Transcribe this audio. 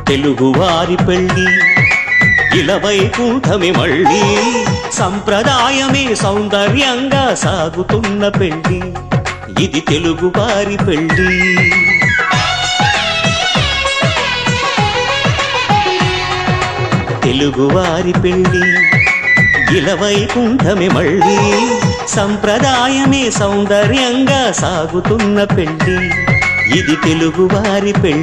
తెలుగువారి పెళ్ళి ఇలవైకుంఠమే మళ్ళీ సంప్రదాయమే సౌందర్యంగా సాగుతున్న పెళ్ళి ఇది తెలుగువారి పెళ్ళి తెలుగువారి పెళ్ళి ఇలవైకుంఠమే మళ్ళీ సంప్రదాయమే సౌందర్యంగా సాగుతున్న పెళ్ళి ఇది తెలుగువారి పెళ్ళి